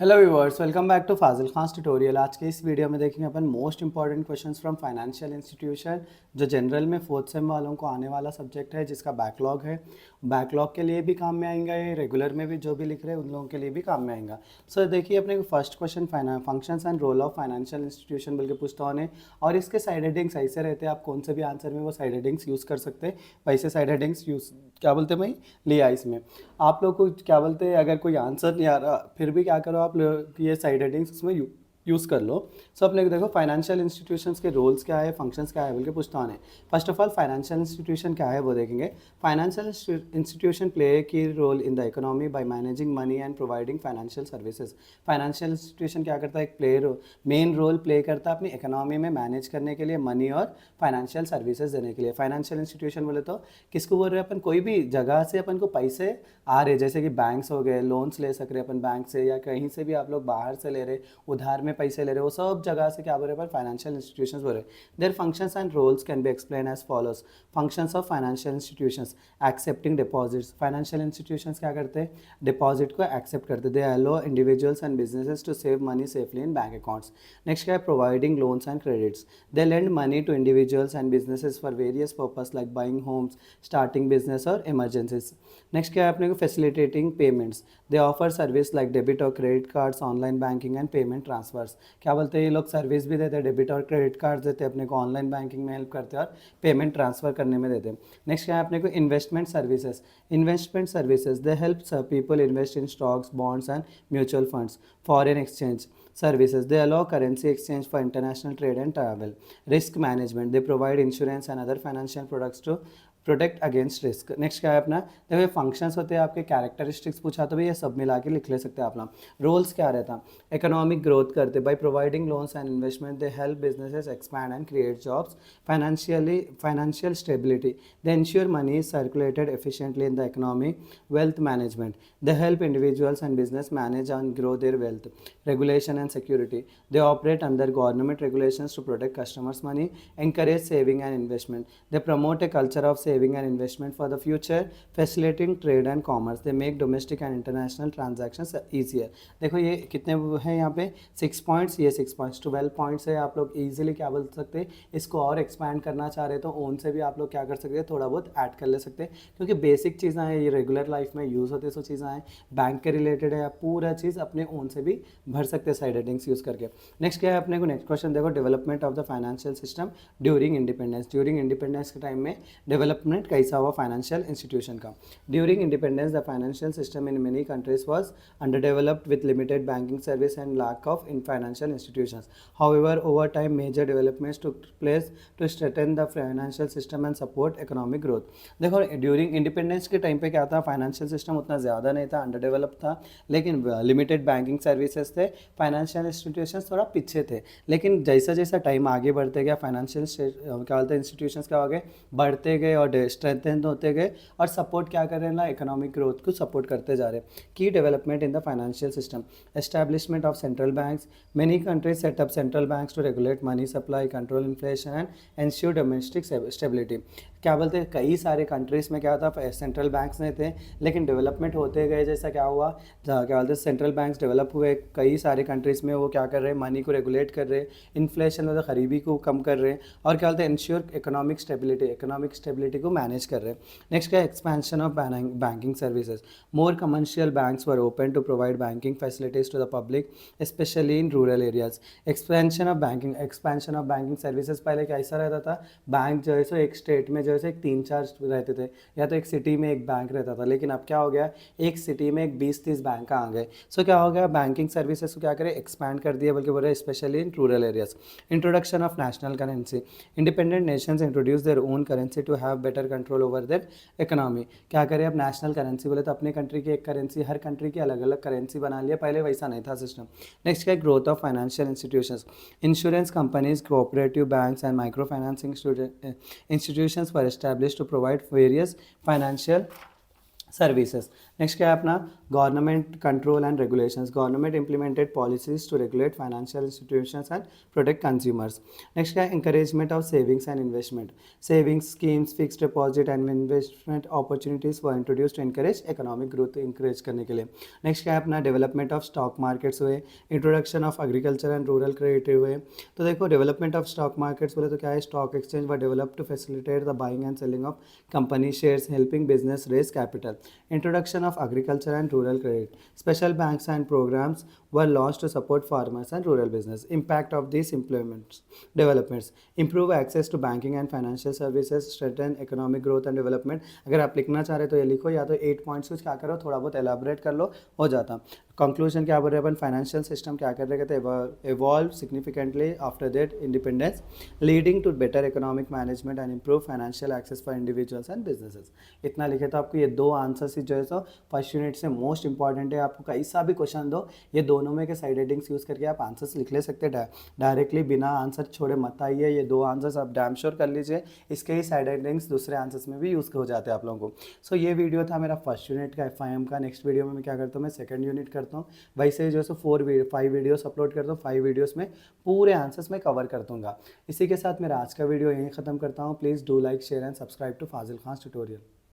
Hello viewers, welcome back to Fazil Khan tutorial. आज के इस वीडियो में देखेंगे अपन most important questions from financial institution, जो जनरल में फोर्थ सेम वालों को आने वाला सब्जेक्ट है, जिसका बैकलॉग है। बैकलॉग के लिए भी काम में आएंगे, ये रेगुलर में भी जो भी लिख रहे हैं उन लोगों के लिए भी काम में आएगा। सो देखिए, अपने को first question functions and role of financial institution बोल के पूछता हूँ, और इसके साइड हेडिंग्स ऐसे रहते हैं, आप कौन से भी आंसर में वो साइड हेडिंग्स यूज़ कर सकते हैं। वैसे साइड हेडिंग्स यूज़ क्या बोलते हैं भाई, लिया इसमें। आप लोग को क्या बोलते हैं, अगर कोई आंसर नहीं आ रहा फिर भी क्या करो, आप ये साइड हेडिंग्स उसमें यूज़ कर लो। सो अपने को देखो, फाइनेंशियल इंस्टीट्यूशंस के रोल्स क्या है, फंक्शंस क्या है बोल के पूछता हूँ। First of all, financial institution क्या है वो देखेंगे। Financial institution play a key role in the economy by managing money and providing financial services. Financial institution क्या करता है, एक मेन रोल प्ले करता है अपनी इकोनॉमी में मैनेज करने के लिए, मनी और फाइनेंशियल सर्विसेज देने के लिए। फाइनेंशियल इंस्टीट्यूशन बोले तो किसको बोल रहे हैं अपन, कोई भी जगह से अपन को पैसे आ रहे, जैसे कि बैंक्स हो गए, लोन्स ले सक रहे अपन बैंक से, या कहीं से भी आप लोग बाहर से ले रहे, उधार में पैसे ले रहे, वो सब जगह से क्या बोल रहे हैं, फाइनेंशियल इंस्टीट्यूशंस बोल रहे हैं। Their functions and roles can be explain as follows. Functions of financial institutions, accepting deposits. Financial institutions क्या करते हैं, डिपॉजिट को एक्सेप्ट करते, they allow individuals and businesses to save money safely in bank accounts. Next क्या है, providing loans and credits, they lend money to individuals and businesses for various purpose like buying homes, starting business और emergencies. Next क्या है अपने को, facilitating payments, they offer service like debit और credit cards, online banking and payment transfers. क्या बोलते हैं, ये लोग सर्विस भी देते हैं, डेबिट और क्रेडिट कार्ड देते हैं अपने को, ऑनलाइन बैंकिंग में हेल्प करते हैं और पेमेंट ट्रांसफर करने में देते हैं। नेक्स्ट क्या है अपने को, investment services. Investment services, they help people invest in stocks, bonds and mutual funds. Foreign exchange services, they allow currency exchange for international trade and travel. Risk management, they provide insurance and other financial products to protect against risk. Next क्या है अपना, देखो ये functions होते हैं आपके, characteristics पूछा तो भी ये सब मिला के लिख ले सकते हैं अपना। रोल्स क्या रहता, इकोनॉमिक ग्रोथ करते, by providing loans and investment they help businesses expand and create jobs. Financial stability, they ensure money is circulated efficiently in the economy. Wealth management, they help individuals and business manage and grow there wealth. Regulation and security, they operate under government regulations to protect customers' money, encourage saving and investment. They promote a culture of saving and investment for the future, facilitating trade and commerce. They make domestic and international transactions easier. देखो ये कितने हैं यहाँ पे, 6 points, ये 6 points, 12 points है। आप लोग ईजिली क्या बोल सकते हैं, इसको और एक्सपैंड करना चाह रहे तो ओन से भी आप लोग क्या कर सकते हैं, थोड़ा बहुत ऐड कर ले सकते हैं, क्योंकि बेसिक चीज़ें हैं, ये रेगुलर लाइफ में यूज़ होती है, सो चीज़ें हैं, बैंक के रिलेटेड है, आप पूरा चीज़ अपने ओन से भी भर सकते हैं साइड हेडिंग्स यूज़ करके। नेक्स्ट क्या है अपने को, नेक्स्ट क्वेश्चन देखो, development of the financial system during independence. During independence के टाइम में डेवलपमेंट कैसा हुआ फाइनेंशियल इंस्टीट्यूशन का। During independence the financial system in many countries was under developed with limited banking service and lack of in financial institutions. However over time major developments took place to strengthen the financial system and support economic growth. देखो during independence के time पे क्या था, financial system उतना ज़्यादा नहीं था, under develop था, लेकिन लिमिटेड बैंकिंग सर्विसेज थे, फाइनेंशियल इंस्टीट्यूशंस थोड़ा पीछे थे। लेकिन जैसा जैसा टाइम आगे बढ़ते गया, फाइनेंशियल क्या बोलते हैं इंस्टीट्यूशंस क्या हो गए, बढ़ते गए और स्ट्रेंथन होते गए, और सपोर्ट क्या कर रहे हैं ना, इकोनॉमिक ग्रोथ को सपोर्ट करते जा रहे हैं। Key development in the financial system, establishment of central banks, many countries set up central banks to regulate money supply, control inflation and ensure domestic stability. क्या बोलते हैं, कई सारे कंट्रीज़ में क्या था, सेंट्रल बैंक्स नहीं थे, लेकिन डेवलपमेंट होते गए, जैसा क्या हुआ, क्या बोलते हैं सेंट्रल बैंक्स डेवलप हुए, कई सारे कंट्रीज़ में वो क्या कर रहे हैं, मनी को रेगुलेट कर रहे हैं, इन्फ्लेशन मतलब गरीबी को कम कर रहे हैं, और क्या बोलते हैं इंश्योर इकोनॉमिक स्टेबिलिटी को मैनेज कर रहे हैं। नेक्स्ट क्या है, expansion of banking services, more commercial banks were open to provide banking facilities to the public especially in rural areas. Expansion of banking services, पहले कैसा रहता था, बैंक जो है सो एक स्टेट में जो है सो एक 3-4 रहते थे, या तो एक सिटी में एक बैंक रहता था, लेकिन अब क्या हो गया, एक सिटी में एक 20-30 बैंक आ गए। सो क्या हो गया, बैंकिंग सर्विसेज को क्या करें, एक्सपैंड कर दिया, बल्कि बोल रहे especially in rural areas. Introduction of national currency, independent nations introduce their own currency to have better control over their economy. क्या करें, अब नेशनल करेंसी बोले तो अपने कंट्री की एक करेंसी, हर कंट्री की अलग अलग करेंसी बना लिया, पहले वैसा नहीं था सिस्टम। नेक्स्ट क्या है, growth of financial institutions, insurance companies, cooperative banks and micro financing institutions were established to provide various financial services. Next क्या है अपना, government control and regulations, government implemented policies to regulate financial institutions and protect consumers. Next क्या है, encouragement of savings and investment, savings schemes, fixed deposit and investment opportunities were introduced to encourage economic growth, encourage करने के लिए। Next क्या है अपना, development of stock markets हुए, introduction of agriculture and rural credit हुए। तो देखो डेवलपमेंट ऑफ स्टॉक मार्केट्स बोले तो क्या है, stock exchange were developed to facilitate the buying and selling of company shares, helping business raise capital. Introduction of agriculture and rural credit. Special banks and programs were launched to support farmers and rural business. Impact of these implements, developments. Improve access to banking and financial services, strengthen economic growth and development. अगर आप लिखना चाह रहे तो ये लिखो, या तो 8 पॉइंट्स कुछ क्या करो, थोड़ा बहुत एलाबोरेट कर लो, हो जाता। कंक्लूजन क्या बोल रहे हैं अपन, फाइनेंशियल सिस्टम क्या कर रहे थे, evolve significantly after that independence, leading to better economic management and improve financial access for individuals and businesses। इतना लिखे तो आपको ये दो आंसर्स जो है सो फर्स्ट यूनिट से मोस्ट इंपॉर्टेंट है। आपको कैसा भी क्वेश्चन दो, ये दोनों में के साइड हेडिंग्स यूज़ करके आप आंसर्स लिख ले सकते हैं डायरेक्टली, बिना आंसर छोड़े मत आइए। ये दो आंसर्स आप डैम श्योर कर लीजिए, इसके ही साइड हेडिंग्स दूसरे आंसर्स में भी यूज़ हो जाते हैं आप लोगों को। सो ये वीडियो था मेरा फर्स्ट यूनिट का FIM का। नेक्स्ट वीडियो में मैं क्या करता हूँ, मैं सेकंड यूनिट करता हूँ। वैसे जो है सो 5 वीडियोस अपलोड करता हूँ, 5 वीडियोस में पूरे आंसर्स में कवर कर दूंगा। इसी के साथ मेरा आज का वीडियो यहीं ख़त्म करता हूँ। Please do like, share and subscribe to Fazil Khan tutorial.